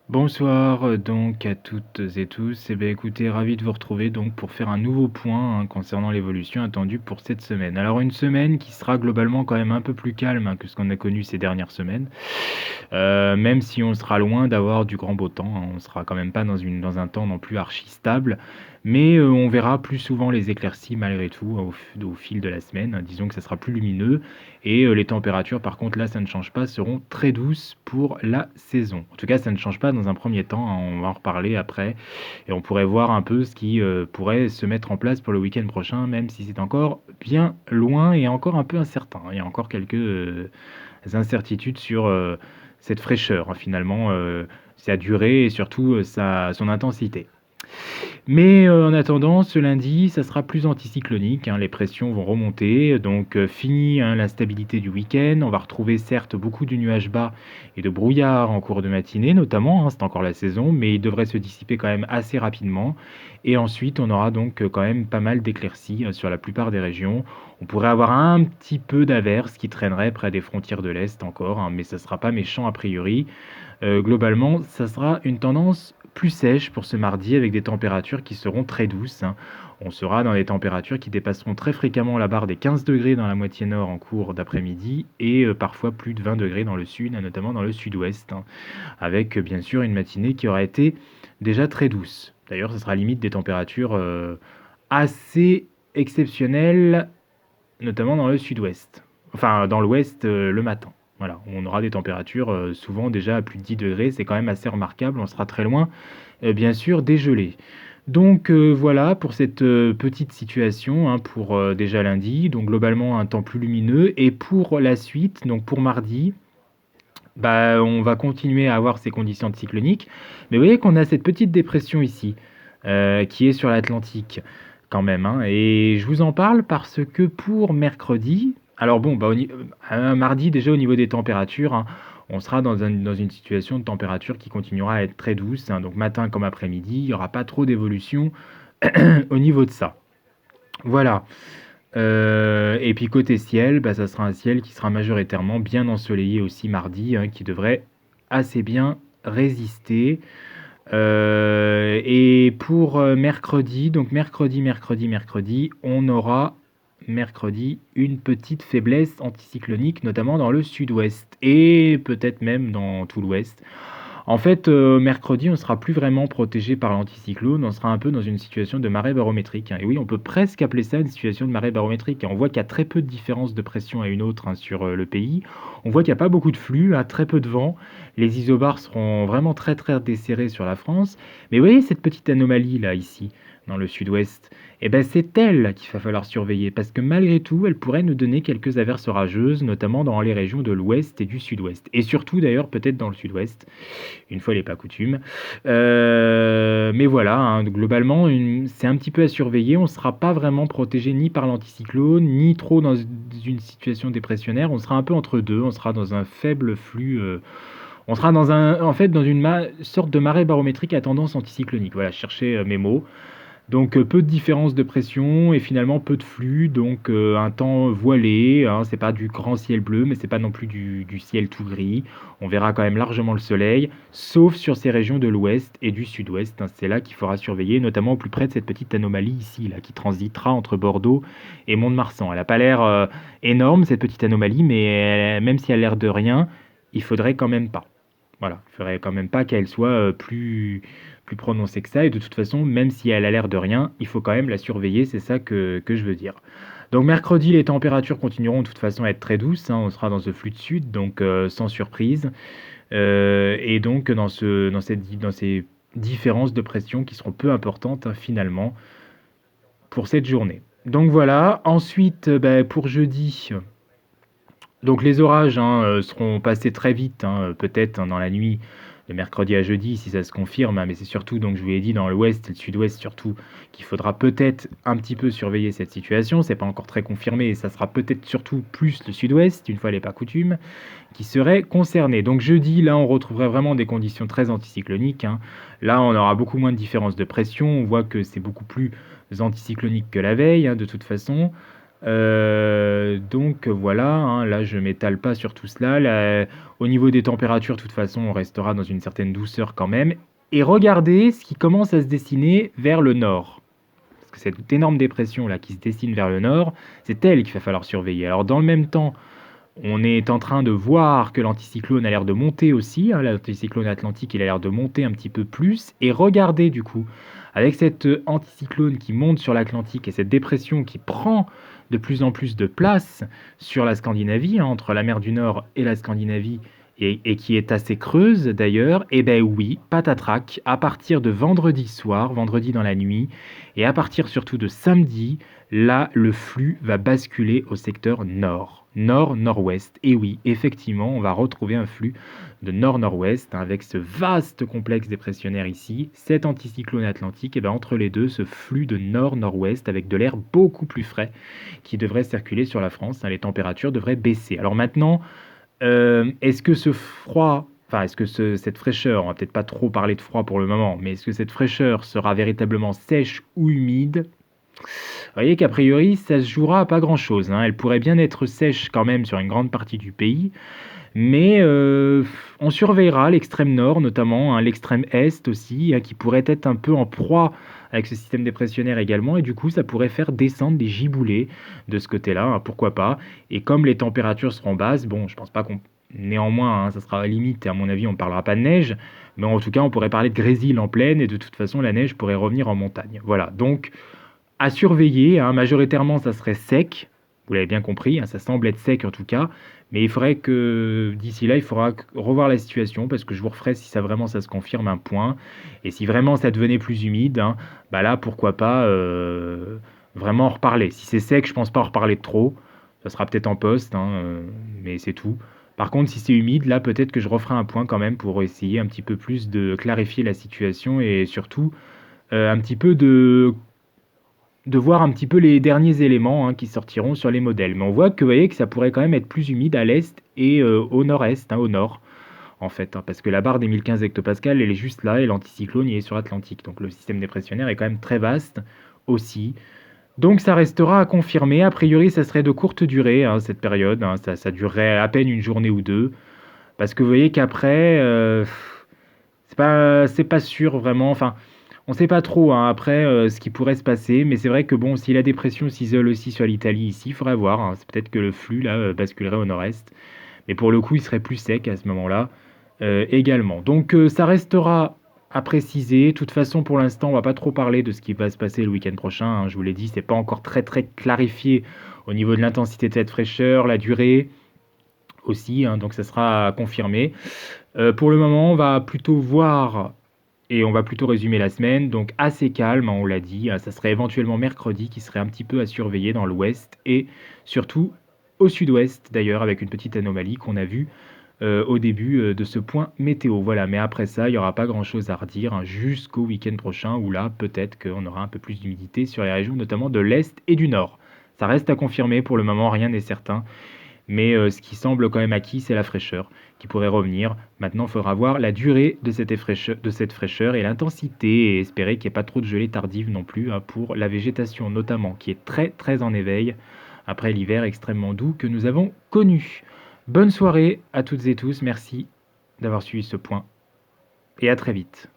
Bonsoir donc à toutes et tous. Écoutez, ravi de vous retrouver donc pour faire un nouveau point concernant l'évolution attendue pour cette semaine. Alors une semaine qui sera globalement quand même un peu plus calme que ce qu'on a connu ces dernières semaines, même si on sera loin d'avoir du grand beau temps, on sera quand même pas dans un temps non plus archi stable, mais on verra plus souvent les éclaircies malgré tout au fil de la semaine. Disons que ça sera plus lumineux et les températures, par contre, là, ça ne change pas, seront très douces pour la saison. En tout cas, ça ne change pas dans un premier temps, on va en reparler après et on pourrait voir un peu ce qui, pourrait se mettre en place pour le week-end prochain, même si c'est encore bien loin et encore un peu incertain. Il y a encore quelques, incertitudes sur, cette fraîcheur, finalement, sa durée et surtout, sa son intensité. Mais en attendant, ce lundi, ça sera plus anticyclonique, les pressions vont remonter, donc fini la stabilité du week-end. On va retrouver certes beaucoup de nuages bas et de brouillard en cours de matinée notamment, c'est encore la saison, mais il devrait se dissiper quand même assez rapidement. Et ensuite, on aura donc quand même pas mal d'éclaircies sur la plupart des régions. On pourrait avoir un petit peu d'averses qui traîneraient près des frontières de l'Est encore, mais ça ne sera pas méchant a priori. Globalement, ça sera une tendance plus sèche pour ce mardi avec des températures qui seront très douces. On sera dans des températures qui dépasseront très fréquemment la barre des 15 degrés dans la moitié nord en cours d'après-midi et parfois plus de 20 degrés dans le sud, notamment dans le sud-ouest, avec bien sûr une matinée qui aura été déjà très douce. D'ailleurs, ce sera limite des températures assez exceptionnelles, notamment dans le sud-ouest. Enfin, dans l'ouest le matin. Voilà, on aura des températures souvent déjà à plus de 10 degrés, c'est quand même assez remarquable, on sera très loin, bien sûr, des gelées. Donc voilà pour cette petite situation pour déjà lundi, donc globalement un temps plus lumineux. Et pour la suite, donc pour mardi, on va continuer à avoir ces conditions anticycloniques. Mais vous voyez qu'on a cette petite dépression ici, qui est sur l'Atlantique quand même. Et je vous en parle parce que pour mercredi, alors bon, mardi déjà au niveau des températures, on sera dans une situation de température qui continuera à être très douce. Donc matin comme après-midi, il n'y aura pas trop d'évolution au niveau de ça. Voilà. Et puis côté ciel, ça sera un ciel qui sera majoritairement bien ensoleillé aussi mardi, qui devrait assez bien résister. Et pour mercredi, donc mercredi, on aura mercredi une petite faiblesse anticyclonique, notamment dans le sud-ouest et peut-être même dans tout l'ouest. En fait, mercredi, on sera plus vraiment protégé par l'anticyclone, on sera un peu dans une situation de marée barométrique, et oui, on peut presque appeler ça une situation de marée barométrique. On voit qu'il y a très peu de différence de pression à une autre, sur, le pays. On voit qu'il y a pas beaucoup de flux, très peu de vent. Les isobars seront vraiment très, très desserrés sur la France. Mais vous voyez cette petite anomalie là, ici, dans le sud-ouest? C'est elle qu'il va falloir surveiller parce que malgré tout, elle pourrait nous donner quelques averses orageuses, notamment dans les régions de l'ouest et du sud-ouest et surtout d'ailleurs peut-être dans le sud-ouest une fois n'est pas coutume. Mais voilà, globalement, c'est un petit peu à surveiller. On ne sera pas vraiment protégé ni par l'anticyclone, ni trop dans une situation dépressionnaire. On sera un peu entre deux. On sera dans un faible flux. On sera en fait, dans une sorte de marée barométrique à tendance anticyclonique. Voilà, cherchez mes mots. Donc peu de différence de pression et finalement peu de flux, donc un temps voilé, c'est pas du grand ciel bleu, mais c'est pas non plus du ciel tout gris. On verra quand même largement le soleil, sauf sur ces régions de l'ouest et du sud-ouest. C'est là qu'il faudra surveiller, notamment au plus près de cette petite anomalie ici, là, qui transitera entre Bordeaux et Mont-de-Marsan. Elle n'a pas l'air énorme, cette petite anomalie, mais même si elle a l'air de rien, il faudrait quand même pas. Voilà, il faudrait quand même pas qu'elle soit plus prononcée que ça. Et de toute façon, même si elle a l'air de rien, il faut quand même la surveiller. C'est ça que je veux dire. Donc mercredi, les températures continueront de toute façon à être très douces. On sera dans ce flux de sud, donc sans surprise. Et donc dans ces différences de pression qui seront peu importantes finalement pour cette journée. Donc voilà. Ensuite, pour jeudi. Donc les orages seront passés très vite, peut-être dans la nuit de mercredi à jeudi, si ça se confirme, mais c'est surtout, donc je vous l'ai dit, dans l'ouest et le sud-ouest surtout, qu'il faudra peut-être un petit peu surveiller cette situation. C'est pas encore très confirmé, et ça sera peut-être surtout plus le sud-ouest, une fois n'est pas coutume, qui serait concerné. Donc jeudi, là, on retrouverait vraiment des conditions très anticycloniques. Là, on aura beaucoup moins de différence de pression. On voit que c'est beaucoup plus anticyclonique que la veille, de toute façon. Donc voilà, hein, là je m'étale pas sur tout cela. Au niveau des températures, de toute façon, on restera dans une certaine douceur quand même. Et regardez ce qui commence à se dessiner vers le nord. Parce que cette énorme dépression là qui se dessine vers le nord, c'est elle qu'il va falloir surveiller. Alors dans le même temps, on est en train de voir que l'anticyclone a l'air de monter aussi, hein, l'anticyclone atlantique il a l'air de monter un petit peu plus. Et regardez du coup, avec cet anticyclone qui monte sur l'Atlantique et cette dépression qui prend de plus en plus de place sur la Scandinavie, hein, entre la mer du Nord et la Scandinavie, et qui est assez creuse d'ailleurs, et ben oui, patatrac, à partir de vendredi soir, vendredi dans la nuit, et à partir surtout de samedi, là, le flux va basculer au secteur nord, nord-nord-ouest. Et oui, effectivement, on va retrouver un flux de nord-nord-ouest, hein, avec ce vaste complexe dépressionnaire ici, cet anticyclone atlantique, et ben entre les deux, ce flux de nord-nord-ouest avec de l'air beaucoup plus frais qui devrait circuler sur la France, hein, les températures devraient baisser. Alors maintenant, est-ce que ce froid, enfin, est-ce que cette fraîcheur, on va peut-être pas trop parler de froid pour le moment, mais est-ce que cette fraîcheur sera véritablement sèche ou humide? Vous voyez qu'a priori, ça se jouera à pas grand-chose, hein. Elle pourrait bien être sèche quand même sur une grande partie du pays, mais on surveillera l'extrême nord notamment, hein, l'extrême est aussi, hein, qui pourrait être un peu en proie avec ce système dépressionnaire également, et du coup ça pourrait faire descendre des giboulées de ce côté-là, hein, pourquoi pas. Et comme les températures seront basses, bon, je pense pas qu'on... Néanmoins, hein, ça sera à la limite, et à mon avis on ne parlera pas de neige, mais en tout cas on pourrait parler de grésil en plaine, et de toute façon la neige pourrait revenir en montagne. Voilà, donc à surveiller, hein, majoritairement ça serait sec, vous l'avez bien compris, hein, ça semble être sec en tout cas, mais il faudrait que d'ici là, il faudra revoir la situation parce que je vous referai si ça vraiment ça se confirme un point. Et si vraiment ça devenait plus humide, hein, bah là pourquoi pas vraiment en reparler. Si c'est sec, je pense pas en reparler de trop. Ça sera peut-être en poste, hein, mais c'est tout. Par contre, si c'est humide, là peut-être que je referai un point quand même pour essayer un petit peu plus de clarifier la situation et surtout un petit peu de voir un petit peu les derniers éléments, hein, qui sortiront sur les modèles. Mais on voit que, vous voyez, que ça pourrait quand même être plus humide à l'est et au nord-est, hein, au nord, en fait, hein, parce que la barre des 1015 hectopascales, elle est juste là, et l'anticyclone, il est sur Atlantique. Donc le système dépressionnaire est quand même très vaste aussi. Donc ça restera à confirmer. A priori, ça serait de courte durée, hein, cette période, hein. Ça durerait à peine une journée ou deux. Parce que vous voyez qu'après, c'est pas sûr vraiment. Enfin, on sait pas trop, hein, après ce qui pourrait se passer, mais c'est vrai que bon, si la dépression s'isole aussi sur l'Italie ici, il faudrait voir, hein. C'est peut-être que le flux là basculerait au nord-est, mais pour le coup, il serait plus sec à ce moment-là également. Donc ça restera à préciser. De toute façon, pour l'instant, on va pas trop parler de ce qui va se passer le week-end prochain, hein. Je vous l'ai dit, c'est pas encore très très clarifié au niveau de l'intensité de cette fraîcheur, la durée aussi, hein, donc ça sera à confirmer. Pour le moment, on va plutôt voir et on va plutôt résumer la semaine, donc assez calme, hein, on l'a dit. Ça serait éventuellement mercredi qui serait un petit peu à surveiller dans l'ouest et surtout au sud-ouest d'ailleurs, avec une petite anomalie qu'on a vue au début de ce point météo. Voilà, mais après ça, il n'y aura pas grand-chose à redire, hein, jusqu'au week-end prochain où là, peut-être qu'on aura un peu plus d'humidité sur les régions notamment de l'est et du nord. Ça reste à confirmer, pour le moment, rien n'est certain. Mais ce qui semble quand même acquis, c'est la fraîcheur qui pourrait revenir. Maintenant, il faudra voir la durée de cette fraîcheur et l'intensité et espérer qu'il n'y ait pas trop de gelée tardive non plus, hein, pour la végétation notamment qui est très très en éveil après l'hiver extrêmement doux que nous avons connu. Bonne soirée à toutes et tous, merci d'avoir suivi ce point et à très vite.